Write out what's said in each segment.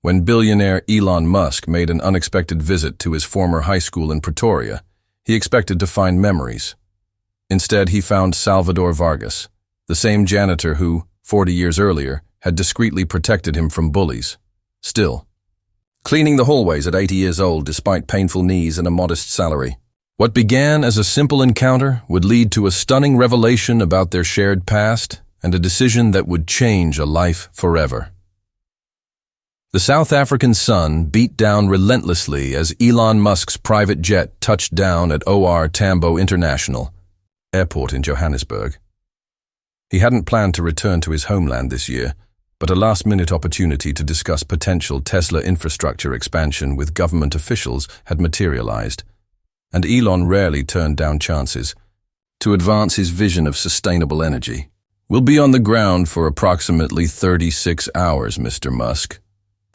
When billionaire Elon Musk made an unexpected visit to his former high school in Pretoria, he expected to find memories. Instead, he found Salvador Vargas, the same janitor who, 40 years earlier, had discreetly protected him from bullies. Still, cleaning the hallways at 80 years old despite painful knees and a modest salary. What began as a simple encounter would lead to a stunning revelation about their shared past and a decision that would change a life forever. The South African sun beat down relentlessly as Elon Musk's private jet touched down at OR Tambo International Airport in Johannesburg. He hadn't planned to return to his homeland this year, but a last-minute opportunity to discuss potential Tesla infrastructure expansion with government officials had materialized, and Elon rarely turned down chances to advance his vision of sustainable energy. "We'll be on the ground for approximately 36 hours, Mr. Musk,"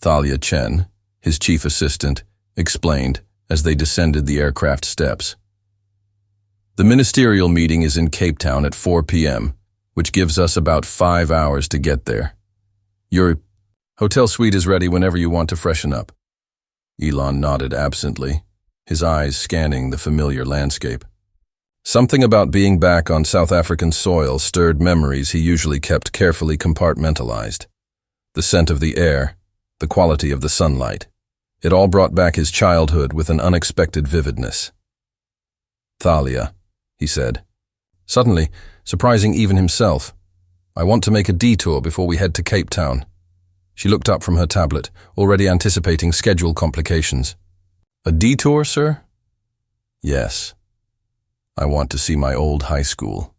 Thalia Chen, his chief assistant, explained as they descended the aircraft steps. "The ministerial meeting is in Cape Town at 4 p.m., which gives us about 5 hours to get there. Your hotel suite is ready whenever you want to freshen up." Elon nodded absently, his eyes scanning the familiar landscape. Something about being back on South African soil stirred memories he usually kept carefully compartmentalized. The scent of the air, the quality of the sunlight. It all brought back his childhood with an unexpected vividness. "Thalia," he said, suddenly surprising even himself, "I want to make a detour before we head to Cape Town." She looked up from her tablet, already anticipating schedule complications. "A detour, sir?" "Yes. I want to see my old high school.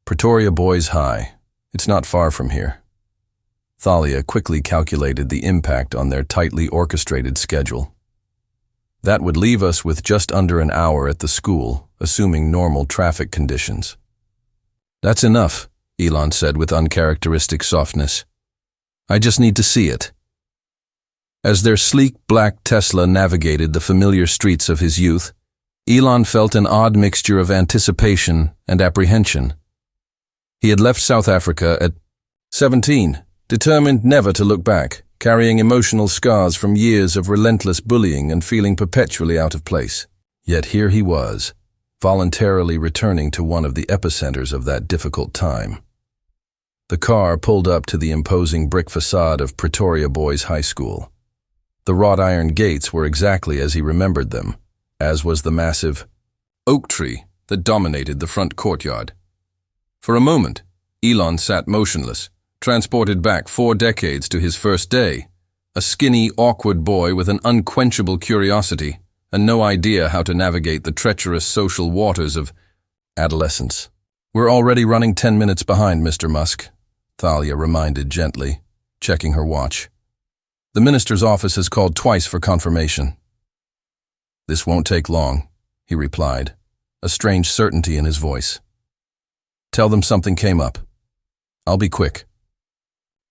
Pretoria Boys High. It's not far from here." Thalia quickly calculated the impact on their tightly orchestrated schedule. That would leave us with just under an hour at the school, assuming normal traffic conditions. "That's enough," Elon said with uncharacteristic softness. "I just need to see it." As their sleek black Tesla navigated the familiar streets of his youth, Elon felt an odd mixture of anticipation and apprehension. He had left South Africa at 17, determined never to look back, carrying emotional scars from years of relentless bullying and feeling perpetually out of place. Yet here he was, voluntarily returning to one of the epicenters of that difficult time. The car pulled up to the imposing brick facade of Pretoria Boys High School. The wrought iron gates were exactly as he remembered them, as was the massive oak tree that dominated the front courtyard. For a moment, Elon sat motionless, transported back 4 decades to his first day, a skinny, awkward boy with an unquenchable curiosity and no idea how to navigate the treacherous social waters of adolescence. "We're already running 10 minutes behind, Mr. Musk," Thalia reminded gently, checking her watch. "The minister's office has called twice for confirmation." "This won't take long," he replied, a strange certainty in his voice. "Tell them something came up. I'll be quick."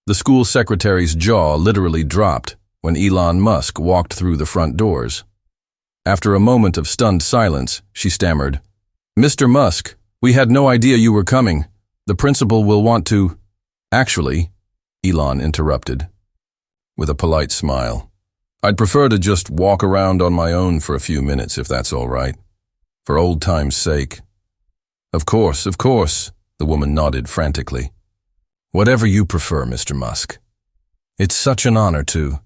The school secretary's jaw literally dropped when Elon Musk walked through the front doors. After a moment of stunned silence, she stammered, "Mr. Musk, we had no idea you were coming. The principal will want to—" "Actually," Elon interrupted, with a polite smile, "I'd prefer to just walk around on my own for a few minutes if that's all right. For old time's sake." Of course," the woman nodded frantically. "Whatever you prefer, Mr. Musk. It's such an honor to—"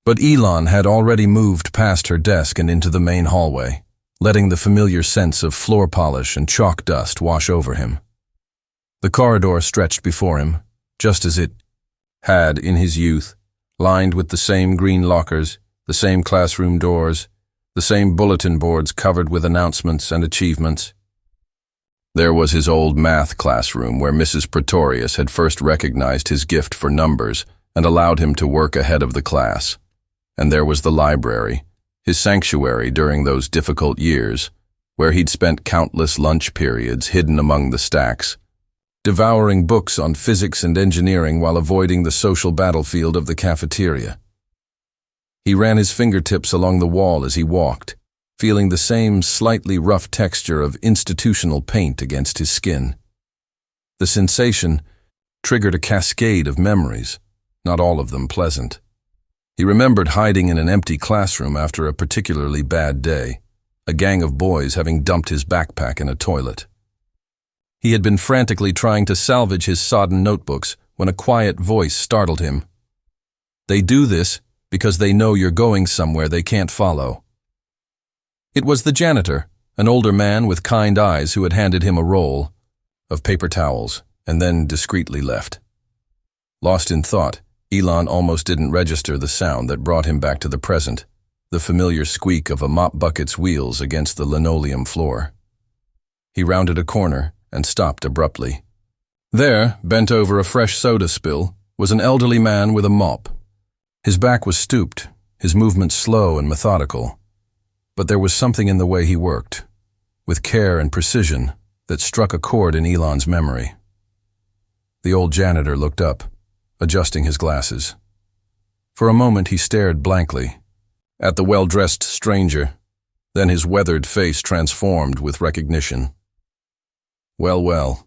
But Elon had already moved past her desk and into the main hallway, letting the familiar sense of floor polish and chalk dust wash over him. The corridor stretched before him, just as it had in his youth, lined with the same green lockers, the same classroom doors, the same bulletin boards covered with announcements and achievements. There was his old math classroom where Mrs. Pretorius had first recognized his gift for numbers and allowed him to work ahead of the class. And there was the library, his sanctuary during those difficult years, where he'd spent countless lunch periods hidden among the stacks, devouring books on physics and engineering while avoiding the social battlefield of the cafeteria. He ran his fingertips along the wall as he walked, feeling the same slightly rough texture of institutional paint against his skin. The sensation triggered a cascade of memories, not all of them pleasant. He remembered hiding in an empty classroom after a particularly bad day, a gang of boys having dumped his backpack in a toilet. He had been frantically trying to salvage his sodden notebooks when a quiet voice startled him. They do this because they know you're going somewhere they can't follow. It was the janitor, an older man with kind eyes who had handed him a roll of paper towels and then discreetly left. Lost in thought, Elon almost didn't register the sound that brought him back to the present, the familiar squeak of a mop bucket's wheels against the linoleum floor. He rounded a corner and stopped abruptly. There, bent over a fresh soda spill, was an elderly man with a mop. His back was stooped, his movements slow and methodical. But there was something in the way he worked, with care and precision, that struck a chord in Elon's memory. The old janitor looked up, adjusting his glasses. For a moment he stared blankly at the well-dressed stranger, then his weathered face transformed with recognition. "Well, well,"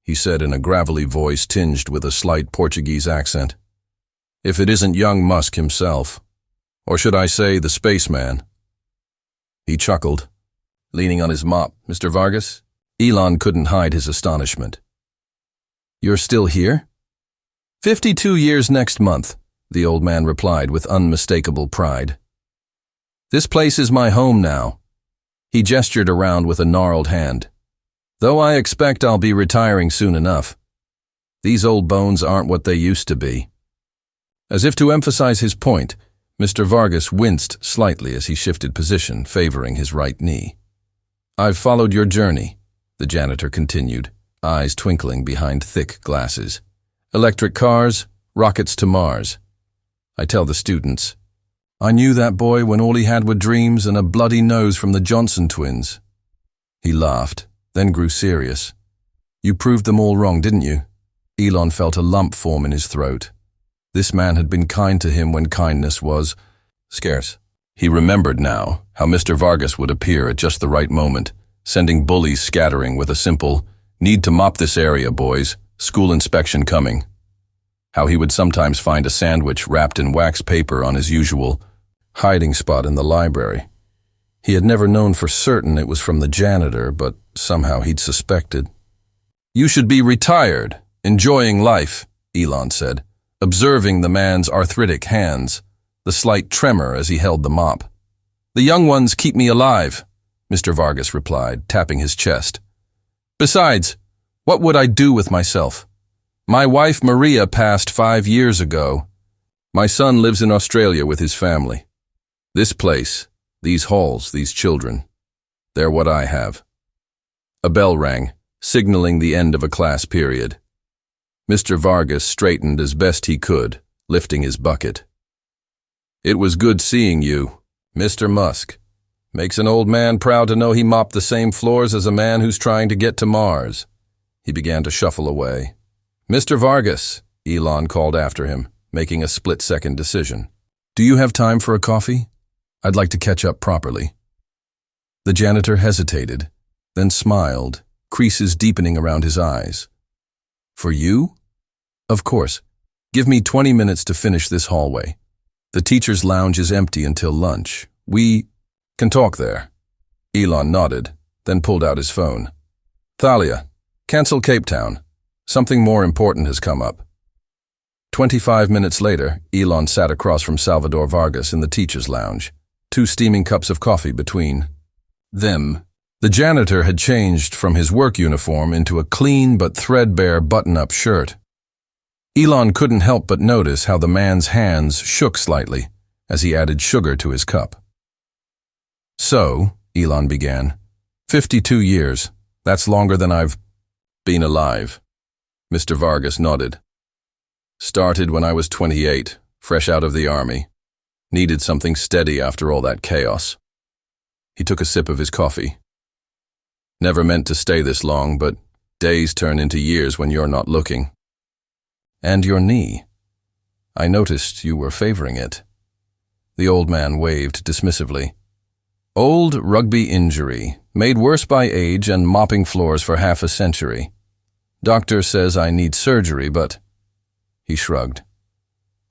he said in a gravelly voice tinged with a slight Portuguese accent. "If it isn't young Musk himself, or should I say the spaceman?" He chuckled, leaning on his mop. "Mr. Vargas?" Elon couldn't hide his astonishment. "You're still here?" 52 years next month," the old man replied with unmistakable pride. "This place is my home now." He gestured around with a gnarled hand. "Though I expect I'll be retiring soon enough. These old bones aren't what they used to be." As if to emphasize his point, Mr. Vargas winced slightly as he shifted position, favoring his right knee. "I've followed your journey," the janitor continued, eyes twinkling behind thick glasses. "Electric cars, rockets to Mars. I tell the students, I knew that boy when all he had were dreams and a bloody nose from the Johnson twins." He laughed, then grew serious. "You proved them all wrong, didn't you?" Elon felt a lump form in his throat. This man had been kind to him when kindness was scarce. He remembered now how Mr. Vargas would appear at just the right moment, sending bullies scattering with a simple, "Need to mop this area, boys. School inspection coming." How he would sometimes find a sandwich wrapped in wax paper on his usual hiding spot in the library. He had never known for certain it was from the janitor, but somehow he'd suspected. "You should be retired, enjoying life," Elon said, observing the man's arthritic hands, the slight tremor as he held the mop. "The young ones keep me alive," Mr. Vargas replied, tapping his chest. "Besides, what would I do with myself? My wife Maria passed 5 years ago. My son lives in Australia with his family. This place, these halls, these children, they're what I have." A bell rang, signaling the end of a class period. Mr. Vargas straightened as best he could, lifting his bucket. "It was good seeing you, Mr. Musk. Makes an old man proud to know he mopped the same floors as a man who's trying to get to Mars." He began to shuffle away. "Mr. Vargas," Elon called after him, making a split-second decision. "Do you have time for a coffee? I'd like to catch up properly." The janitor hesitated, then smiled, creases deepening around his eyes. "For you? Of course. Give me 20 minutes to finish this hallway. The teacher's lounge is empty until lunch. We can talk there." Elon nodded, then pulled out his phone. "Thalia, cancel Cape Town. Something more important has come up." 25 minutes later, Elon sat across from Salvador Vargas in the teacher's lounge, 2 steaming cups of coffee between them. The janitor had changed from his work uniform into a clean but threadbare button-up shirt. Elon couldn't help but notice how the man's hands shook slightly as he added sugar to his cup. "So," Elon began, 52 years, that's longer than I've been alive." Mr. Vargas nodded. "Started when I was 28, fresh out of the army. Needed something steady after all that chaos." He took a sip of his coffee. "Never meant to stay this long, but days turn into years when you're not looking." "And your knee. I noticed you were favoring it." The old man waved dismissively. "Old rugby injury, made worse by age and mopping floors for half a century. Doctor says I need surgery, but..." He shrugged.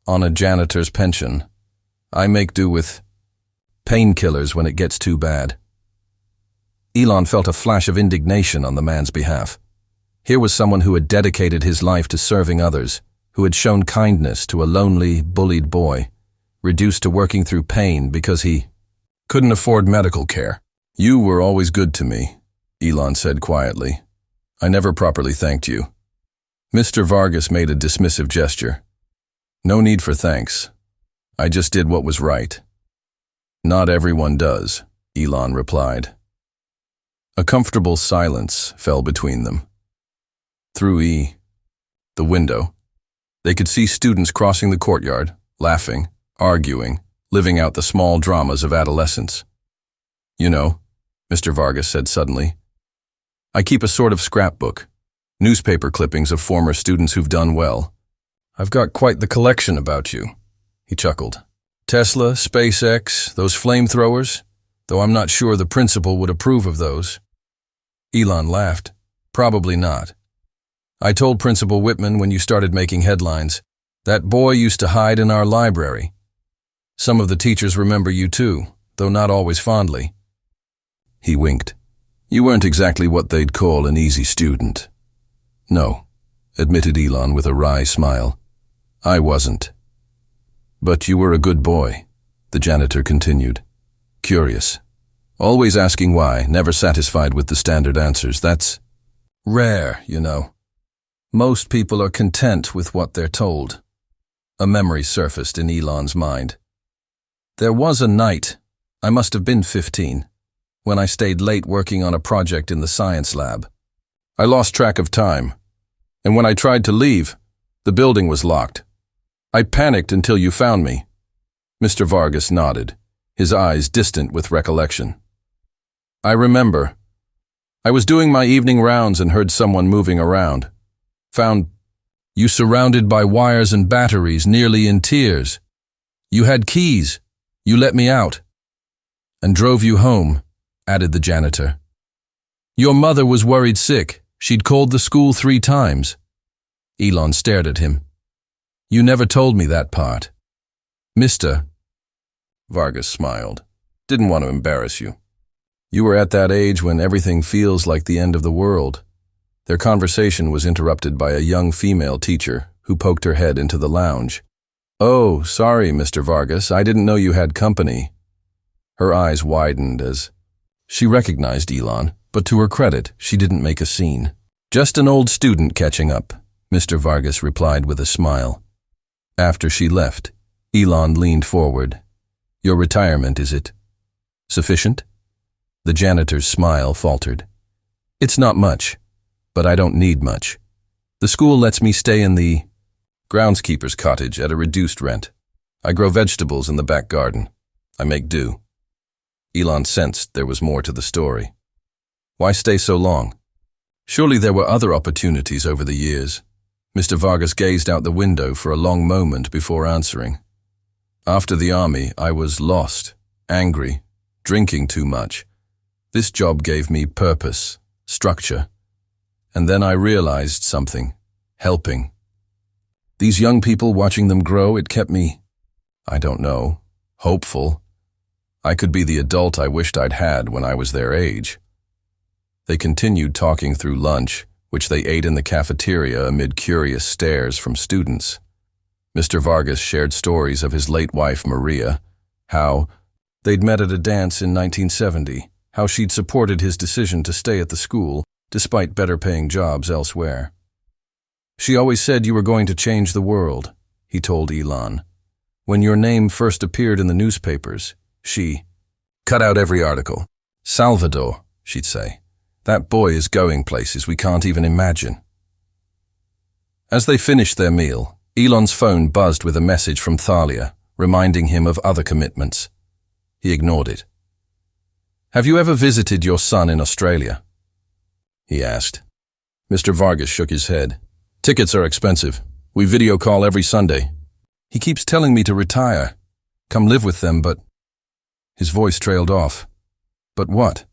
"On a janitor's pension. I make do with painkillers when it gets too bad. Elon felt a flash of indignation on the man's behalf. Here was someone who had dedicated his life to serving others, who had shown kindness to a lonely, bullied boy, reduced to working through pain because he couldn't afford medical care. You were always good to me, Elon said quietly. I never properly thanked you. Mr. Vargas made a dismissive gesture. No need for thanks. I just did what was right. Not everyone does, Elon replied. A comfortable silence fell between them. Through the window, they could see students crossing the courtyard, laughing, arguing, living out the small dramas of adolescence. You know, Mr. Vargas said suddenly, I keep a sort of scrapbook, newspaper clippings of former students who've done well. I've got quite the collection about you, he chuckled. Tesla, SpaceX, those flamethrowers, though I'm not sure the principal would approve of those. Elon laughed. Probably not. I told Principal Whitman when you started making headlines, that boy used to hide in our library. Some of the teachers remember you too, though not always fondly. He winked. You weren't exactly what they'd call an easy student. No, admitted Elon with a wry smile. I wasn't. But you were a good boy, the janitor continued. Curious. Always asking why, never satisfied with the standard answers. That's rare, you know. Most people are content with what they're told. A memory surfaced in Elon's mind. There was a night, I must have been 15, when I stayed late working on a project in the science lab. I lost track of time, and when I tried to leave, the building was locked. I panicked until you found me. Mr. Vargas nodded, his eyes distant with recollection. I remember. I was doing my evening rounds and heard someone moving around. Found you surrounded by wires and batteries, nearly in tears. You had keys. You let me out. And drove you home, added the janitor. Your mother was worried sick. She'd called the school 3 times. Elon stared at him. You never told me that part. Mr. Vargas smiled. Didn't want to embarrass you. You were at that age when everything feels like the end of the world. Their conversation was interrupted by a young female teacher who poked her head into the lounge. Oh, sorry, Mr. Vargas, I didn't know you had company. Her eyes widened as she recognized Elon, but to her credit, she didn't make a scene. Just an old student catching up, Mr. Vargas replied with a smile. After she left, Elon leaned forward. Your retirement, is it sufficient? The janitor's smile faltered. It's not much, but I don't need much. The school lets me stay in the groundskeeper's cottage at a reduced rent. I grow vegetables in the back garden. I make do. Elon sensed there was more to the story. Why stay so long? Surely there were other opportunities over the years. Mr. Vargas gazed out the window for a long moment before answering. After the army, I was lost, angry, drinking too much. This job gave me purpose, structure. And then I realized something, helping. These young people, watching them grow, it kept me, I don't know, hopeful. I could be the adult I wished I'd had when I was their age. They continued talking through lunch, which they ate in the cafeteria amid curious stares from students. Mr. Vargas shared stories of his late wife, Maria, how they'd met at a dance in 1970, how she'd supported his decision to stay at the school, despite better-paying jobs elsewhere. She always said you were going to change the world, he told Elon. When your name first appeared in the newspapers, she cut out every article. Salvador, she'd say. That boy is going places we can't even imagine. As they finished their meal, Elon's phone buzzed with a message from Thalia, reminding him of other commitments. He ignored it. Have you ever visited your son in Australia? He asked. Mr. Vargas shook his head. Tickets are expensive. We video call every Sunday. He keeps telling me to retire, come live with them, but... His voice trailed off. But what?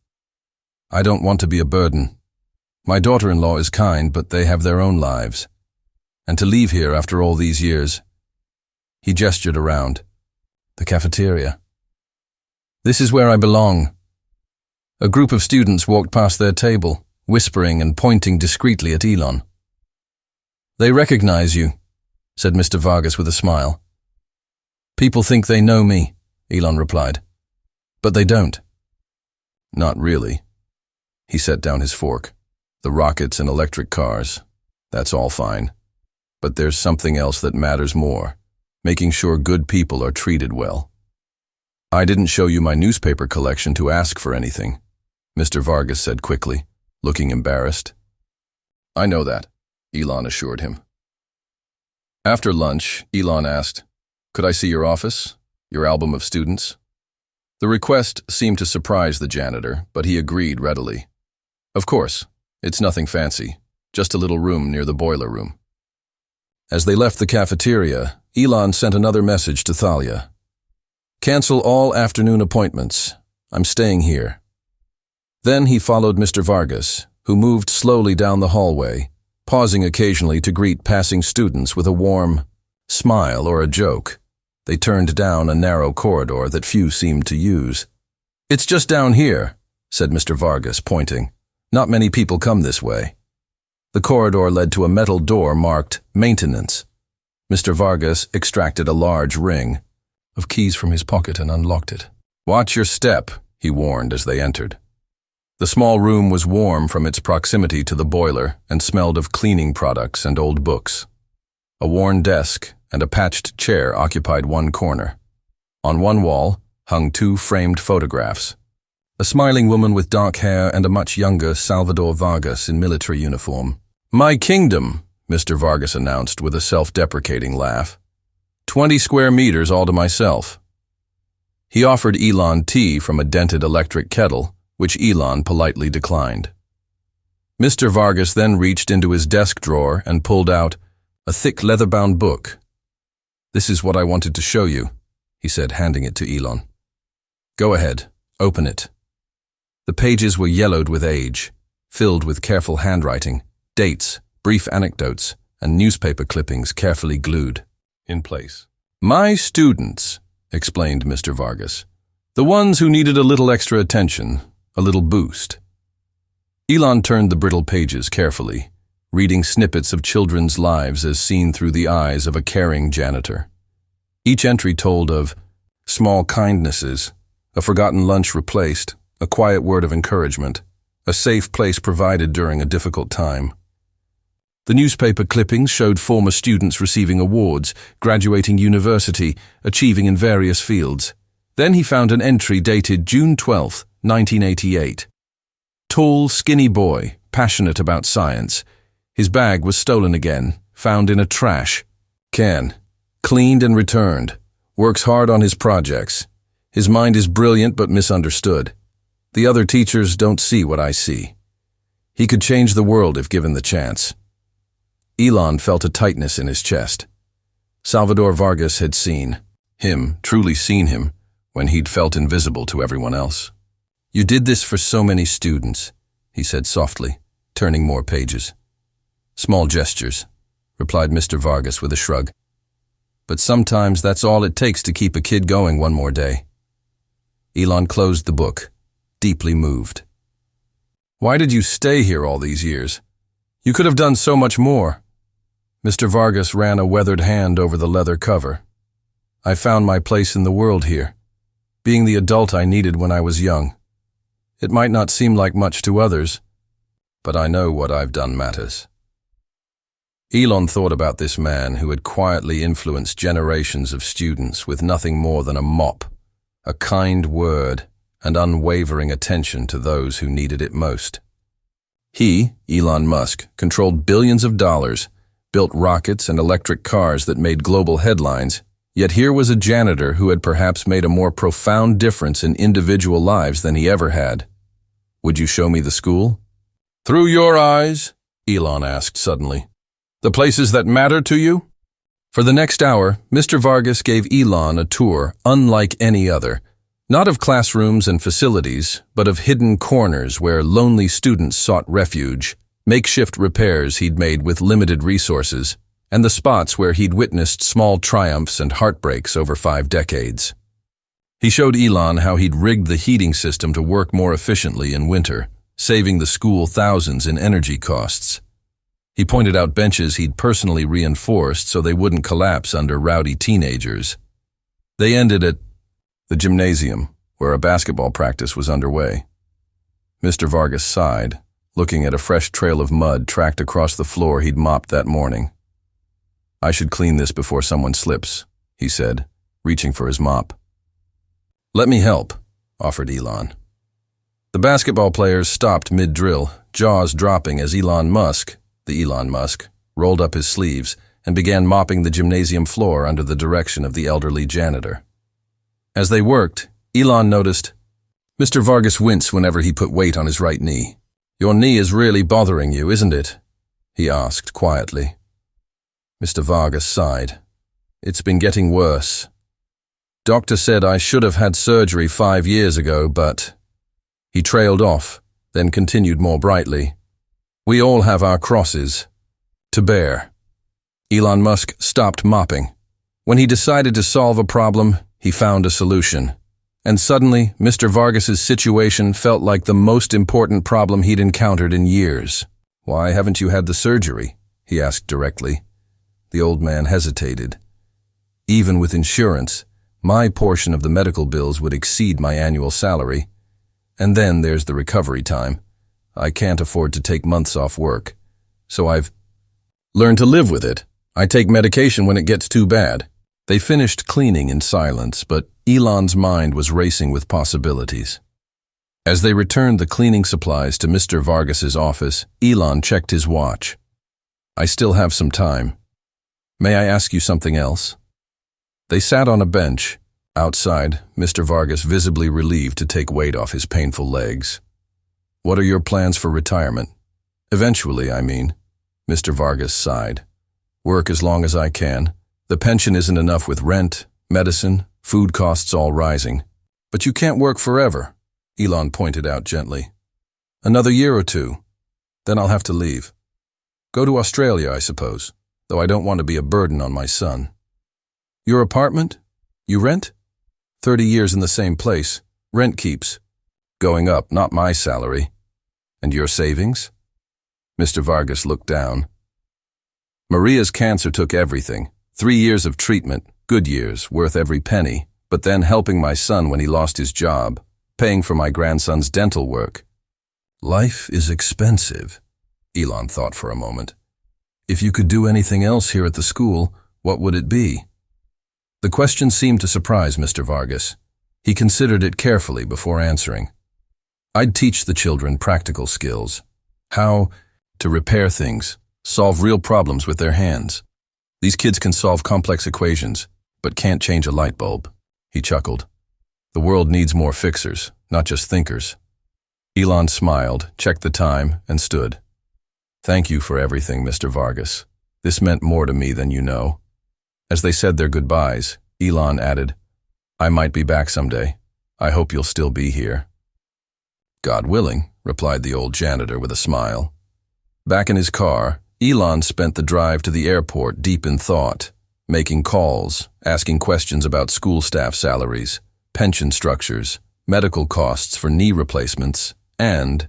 I don't want to be a burden. My daughter-in-law is kind, but they have their own lives. And to leave here after all these years... He gestured around. The cafeteria. This is where I belong. A group of students walked past their table, whispering and pointing discreetly at Elon. They recognize you, said Mr. Vargas with a smile. People think they know me, Elon replied. But they don't. Not really. He set down his fork. The rockets and electric cars. That's all fine. But there's something else that matters more. Making sure good people are treated well. I didn't show you my newspaper collection to ask for anything, Mr. Vargas said quickly, looking embarrassed. I know that, Elon assured him. After lunch, Elon asked, Could I see your office? Your album of students? The request seemed to surprise the janitor, but he agreed readily. Of course, it's nothing fancy, just a little room near the boiler room. As they left the cafeteria, Elon sent another message to Thalia. Cancel all afternoon appointments. I'm staying here. Then he followed Mr. Vargas, who moved slowly down the hallway, pausing occasionally to greet passing students with a warm smile or a joke. They turned down a narrow corridor that few seemed to use. It's just down here, said Mr. Vargas, pointing. Not many people come this way. The corridor led to a metal door marked Maintenance. Mr. Vargas extracted a large ring of keys from his pocket and unlocked it. Watch your step, he warned as they entered. The small room was warm from its proximity to the boiler and smelled of cleaning products and old books. A worn desk and a patched chair occupied one corner. On one wall hung 2 framed photographs. A smiling woman with dark hair and a much younger Salvador Vargas in military uniform. My kingdom, Mr. Vargas announced with a self-deprecating laugh. 20 square meters all to myself. He offered Elon tea from a dented electric kettle, which Elon politely declined. Mr. Vargas then reached into his desk drawer and pulled out a thick leather-bound book. This is what I wanted to show you, he said, handing it to Elon. Go ahead, open it. The pages were yellowed with age, filled with careful handwriting, dates, brief anecdotes, and newspaper clippings carefully glued in place. My students, explained Mr. Vargas. The ones who needed a little extra attention, a little boost. Elon turned the brittle pages carefully, reading snippets of children's lives as seen through the eyes of a caring janitor. Each entry told of small kindnesses, a forgotten lunch replaced, a quiet word of encouragement, a safe place provided during a difficult time. The newspaper clippings showed former students receiving awards, graduating university, achieving in various fields. Then he found an entry dated June 12, 1988. Tall, skinny boy, passionate about science. His bag was stolen again, found in a trash can. Cleaned and returned. Works hard on his projects. His mind is brilliant but misunderstood. The other teachers don't see what I see. He could change the world if given the chance. Elon felt a tightness in his chest. Salvador Vargas had seen him, truly seen him, when he'd felt invisible to everyone else. You did this for so many students, he said softly, turning more pages. Small gestures, replied Mr. Vargas with a shrug. But sometimes that's all it takes to keep a kid going one more day. Elon closed the book, deeply moved. Why did you stay here all these years? You could have done so much more. Mr. Vargas ran a weathered hand over the leather cover. I found my place in the world here, being the adult I needed when I was young. It might not seem like much to others, but I know what I've done matters. Elon thought about this man who had quietly influenced generations of students with nothing more than a mop, a kind word, and unwavering attention to those who needed it most. He, Elon Musk, controlled billions of dollars, built rockets and electric cars that made global headlines, yet here was a janitor who had perhaps made a more profound difference in individual lives than he ever had. Would you show me the school? Through your eyes? Elon asked suddenly. The places that matter to you? For the next hour, Mr. Vargas gave Elon a tour unlike any other, not of classrooms and facilities, but of hidden corners where lonely students sought refuge, makeshift repairs he'd made with limited resources, and the spots where he'd witnessed small triumphs and heartbreaks over 5 decades. He showed Elon how he'd rigged the heating system to work more efficiently in winter, saving the school thousands in energy costs. He pointed out benches he'd personally reinforced so they wouldn't collapse under rowdy teenagers. They ended at the gymnasium, where a basketball practice was underway. Mr. Vargas sighed, looking at a fresh trail of mud tracked across the floor he'd mopped that morning. "I should clean this before someone slips," he said, reaching for his mop. "Let me help," offered Elon. The basketball players stopped mid-drill, jaws dropping as Elon Musk, rolled up his sleeves and began mopping the gymnasium floor under the direction of the elderly janitor. As they worked, Elon noticed Mr. Vargas wince whenever he put weight on his right knee. "Your knee is really bothering you, isn't it?" he asked quietly. Mr. Vargas sighed. "It's been getting worse. Doctor said I should have had surgery 5 years ago, but..." He trailed off, then continued more brightly. "We all have our crosses to bear." Elon Musk stopped mopping. When he decided to solve a problem, he found a solution. And suddenly, Mr. Vargas's situation felt like the most important problem he'd encountered in years. "Why haven't you had the surgery?" he asked directly. The old man hesitated. "Even with insurance, my portion of the medical bills would exceed my annual salary. And then there's the recovery time. I can't afford to take months off work. So I've learned to live with it. I take medication when it gets too bad." They finished cleaning in silence, but Elon's mind was racing with possibilities. As they returned the cleaning supplies to Mr. Vargas's office, Elon checked his watch. "I still have some time. May I ask you something else?" They sat on a bench. Outside, Mr. Vargas visibly relieved to take weight off his painful legs. "What are your plans for retirement?" "Eventually, I mean." Mr. Vargas sighed. "Work as long as I can. The pension isn't enough with rent, medicine, food costs all rising." "But you can't work forever," Elon pointed out gently. "Another year or two. Then I'll have to leave. Go to Australia, I suppose, though I don't want to be a burden on my son." "Your apartment? You rent?" 30 years in the same place. Rent keeps going up, not my salary." "And your savings?" Mr. Vargas looked down. "Maria's cancer took everything. 3 years of treatment, good years, worth every penny, but then helping my son when he lost his job, paying for my grandson's dental work." "Life is expensive," Elon thought for a moment. "If you could do anything else here at the school, what would it be?" The question seemed to surprise Mr. Vargas. He considered it carefully before answering. "I'd teach the children practical skills. How to repair things, solve real problems with their hands. These kids can solve complex equations, but can't change a light bulb." He chuckled. "The world needs more fixers, not just thinkers." Elon smiled, checked the time, and stood. "Thank you for everything, Mr. Vargas. This meant more to me than you know." As they said their goodbyes, Elon added, "I might be back someday. I hope you'll still be here." "God willing," replied the old janitor with a smile. Back in his car, Elon spent the drive to the airport deep in thought, making calls, asking questions about school staff salaries, pension structures, medical costs for knee replacements, and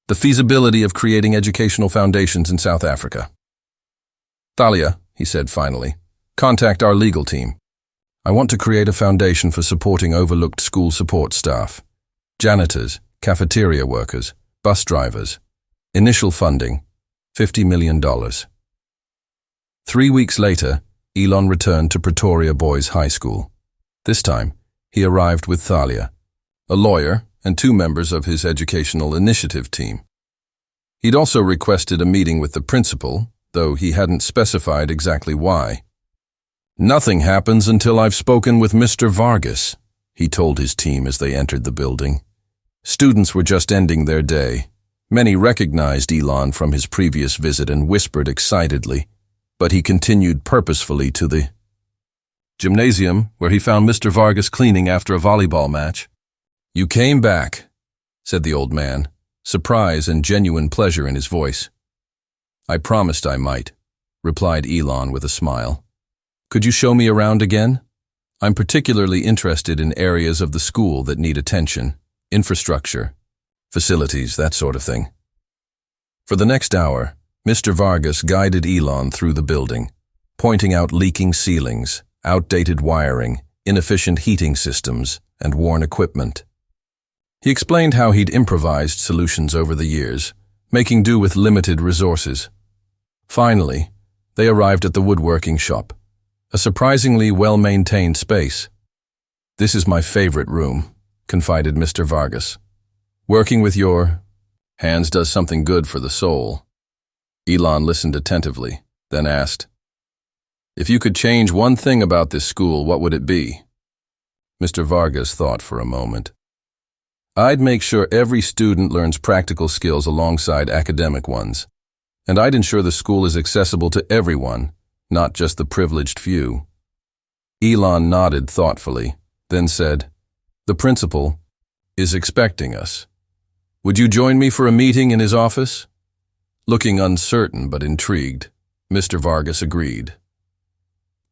the feasibility of creating educational foundations in South Africa. "Thalia," he said finally, "contact our legal team. I want to create a foundation for supporting overlooked school support staff, janitors, cafeteria workers, bus drivers. Initial funding, $50 million. 3 weeks later, Elon returned to Pretoria Boys High School. This time, he arrived with Thalia, a lawyer, and 2 members of his educational initiative team. He'd also requested a meeting with the principal, though he hadn't specified exactly why. "Nothing happens until I've spoken with Mr. Vargas," he told his team as they entered the building. Students were just ending their day. Many recognized Elon from his previous visit and whispered excitedly, but he continued purposefully to the gymnasium, where he found Mr. Vargas cleaning after a volleyball match. "You came back," said the old man, surprise and genuine pleasure in his voice. "I promised I might," replied Elon with a smile. "Could you show me around again?" I'm particularly interested in areas of the school that need attention, infrastructure, facilities, that sort of thing. For the next hour, Mr. Vargas guided Elon through the building, pointing out leaking ceilings, outdated wiring, inefficient heating systems, and worn equipment. He explained how he'd improvised solutions over the years, making do with limited resources. Finally, they arrived at the woodworking shop, a surprisingly well-maintained space. "This is my favorite room," confided Mr. Vargas. "Working with your hands does something good for the soul." Elon listened attentively, then asked, "If you could change one thing about this school, what would it be?" Mr. Vargas thought for a moment. "I'd make sure every student learns practical skills alongside academic ones, and I'd ensure the school is accessible to everyone, not just the privileged few." Elon nodded thoughtfully, then said, "The principal is expecting us. Would you join me for a meeting in his office?" Looking uncertain but intrigued, Mr. Vargas agreed.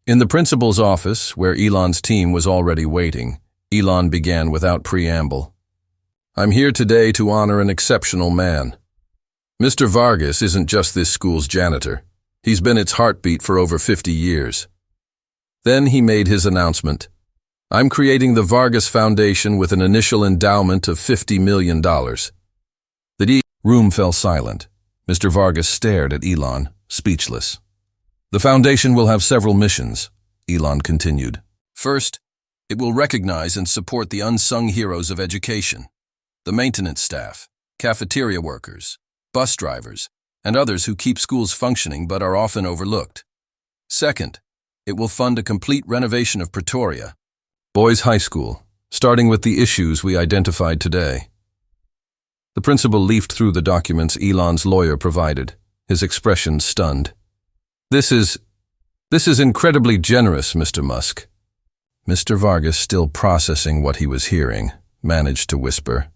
In the principal's office, where Elon's team was already waiting, Elon began without preamble. "I'm here today to honor an exceptional man. Mr. Vargas isn't just this school's janitor. He's been its heartbeat for over 50 years. Then he made his announcement. "I'm creating the Vargas Foundation with an initial endowment of $50 million. The room fell silent. Mr. Vargas stared at Elon, speechless. "The foundation will have several missions," Elon continued. "First, it will recognize and support the unsung heroes of education, the maintenance staff, cafeteria workers, bus drivers, and others who keep schools functioning but are often overlooked. Second, it will fund a complete renovation of Pretoria, Boys High School, starting with the issues we identified today." The principal leafed through the documents Elon's lawyer provided, his expression stunned. This is incredibly generous, Mr. Musk." Mr. Vargas, still processing what he was hearing, managed to whisper,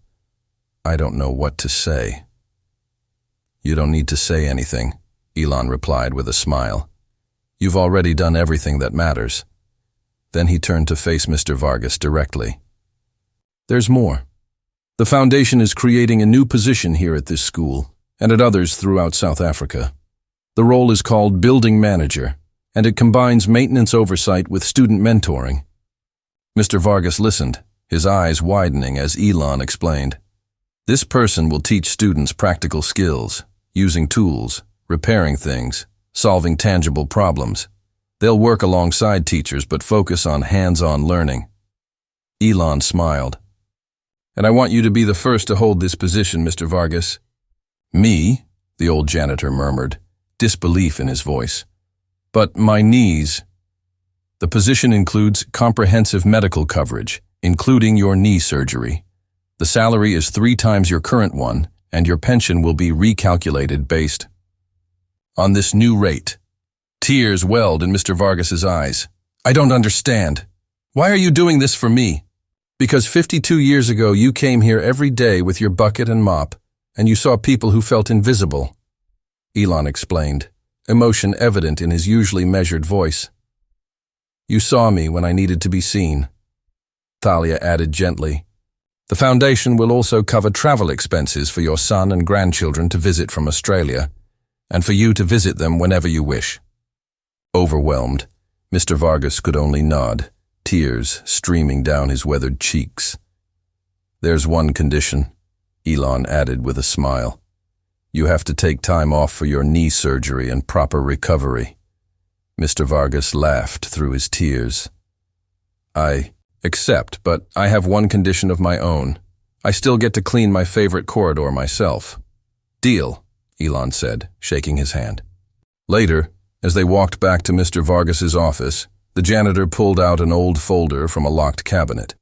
"I don't know what to say." "You don't need to say anything," Elon replied with a smile. "You've already done everything that matters." Then he turned to face Mr. Vargas directly. "There's more. The foundation is creating a new position here at this school, and at others throughout South Africa. The role is called Building Manager, and it combines maintenance oversight with student mentoring." Mr. Vargas listened, his eyes widening as Elon explained. "This person will teach students practical skills, using tools, repairing things, solving tangible problems. They'll work alongside teachers but focus on hands-on learning." Elon smiled. "And I want you to be the first to hold this position, Mr. Vargas." "Me?" the old janitor murmured, disbelief in his voice. "But my knees." "The position includes comprehensive medical coverage, including your knee surgery. The salary is 3 times your current one, and your pension will be recalculated based on this new rate." Tears welled in Mr. Vargas's eyes. "I don't understand. Why are you doing this for me?" "Because 52 years ago you came here every day with your bucket and mop, and you saw people who felt invisible," Elon explained, emotion evident in his usually measured voice. "You saw me when I needed to be seen," Thalia added gently. "The foundation will also cover travel expenses for your son and grandchildren to visit from Australia, and for you to visit them whenever you wish." Overwhelmed, Mr. Vargas could only nod, tears streaming down his weathered cheeks. "There's one condition," Elon added with a smile. "You have to take time off for your knee surgery and proper recovery." Mr. Vargas laughed through his tears. "I accept, but I have one condition of my own. I still get to clean my favorite corridor myself." "Deal," Elon said, shaking his hand. Later, as they walked back to Mr. Vargas's office, the janitor pulled out an old folder from a locked cabinet.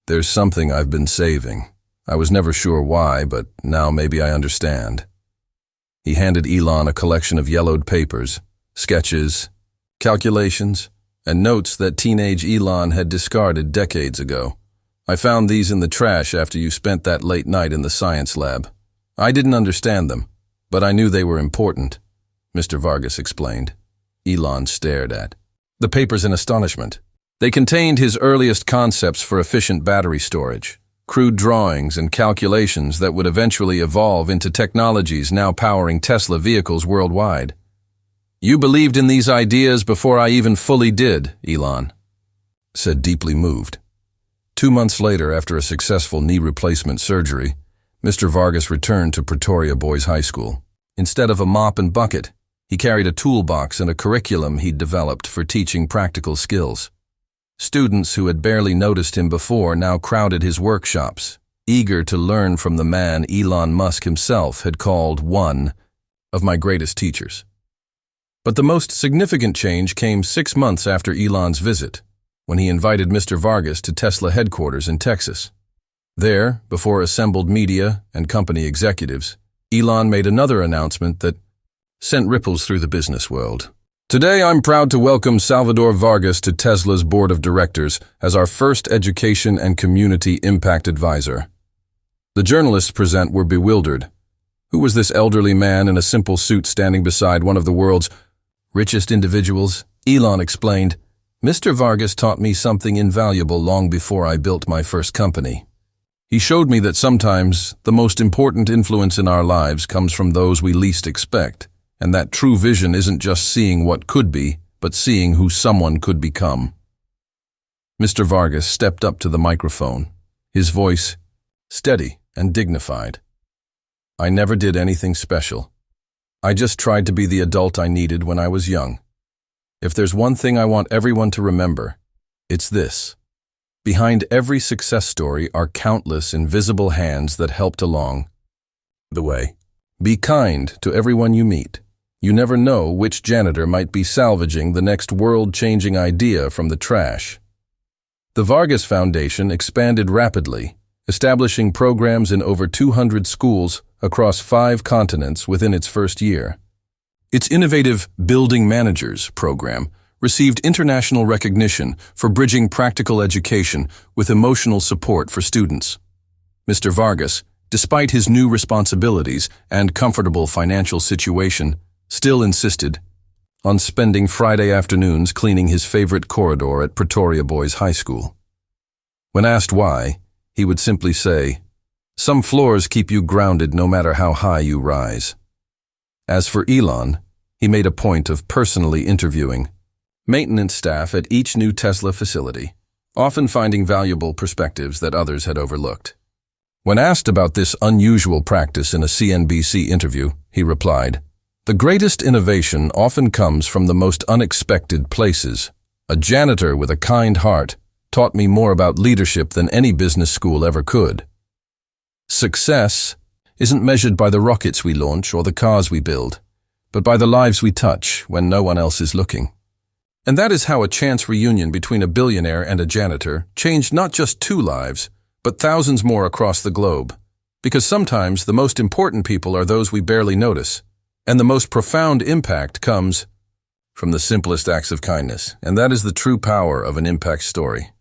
"There's something I've been saving. I was never sure why, but now maybe I understand." He handed Elon a collection of yellowed papers, sketches, calculations, and notes that teenage Elon had discarded decades ago. "I found these in the trash after you spent that late night in the science lab. I didn't understand them, but I knew they were important," Mr. Vargas explained. Elon stared at the papers in astonishment. They contained his earliest concepts for efficient battery storage, crude drawings and calculations that would eventually evolve into technologies now powering Tesla vehicles worldwide. "You believed in these ideas before I even fully did," Elon said, deeply moved. 2 months later, after a successful knee replacement surgery, Mr. Vargas returned to Pretoria Boys High School. Instead of a mop and bucket, he carried a toolbox and a curriculum he'd developed for teaching practical skills. Students who had barely noticed him before now crowded his workshops, eager to learn from the man Elon Musk himself had called one of my greatest teachers. But the most significant change came 6 months after Elon's visit, when he invited Mr. Vargas to Tesla headquarters in Texas. There, before assembled media and company executives, Elon made another announcement that sent ripples through the business world. "Today I'm proud to welcome Salvador Vargas to Tesla's board of directors as our first education and community impact advisor." The journalists present were bewildered. Who was this elderly man in a simple suit standing beside one of the world's richest individuals? Elon explained, "Mr. Vargas taught me something invaluable long before I built my first company. He showed me that sometimes the most important influence in our lives comes from those we least expect, and that true vision isn't just seeing what could be, but seeing who someone could become." Mr. Vargas stepped up to the microphone, his voice steady and dignified. "I never did anything special. I just tried to be the adult I needed when I was young. If there's one thing I want everyone to remember, it's this. Behind every success story are countless invisible hands that helped along the way. Be kind to everyone you meet. You never know which janitor might be salvaging the next world-changing idea from the trash." The Vargas Foundation expanded rapidly, establishing programs in over 200 schools across 5 continents within its first year. Its innovative Building Managers program received international recognition for bridging practical education with emotional support for students. Mr. Vargas, despite his new responsibilities and comfortable financial situation, still insisted on spending Friday afternoons cleaning his favorite corridor at Pretoria Boys High School. When asked why, he would simply say, "Some floors keep you grounded no matter how high you rise." As for Elon, he made a point of personally interviewing maintenance staff at each new Tesla facility, often finding valuable perspectives that others had overlooked. When asked about this unusual practice in a CNBC interview, he replied, "The greatest innovation often comes from the most unexpected places. A janitor with a kind heart taught me more about leadership than any business school ever could." Success isn't measured by the rockets we launch or the cars we build, but by the lives we touch when no one else is looking. And that is how a chance reunion between a billionaire and a janitor changed not just 2 lives, but thousands more across the globe. Because sometimes the most important people are those we barely notice, and the most profound impact comes from the simplest acts of kindness, and that is the true power of an impact story.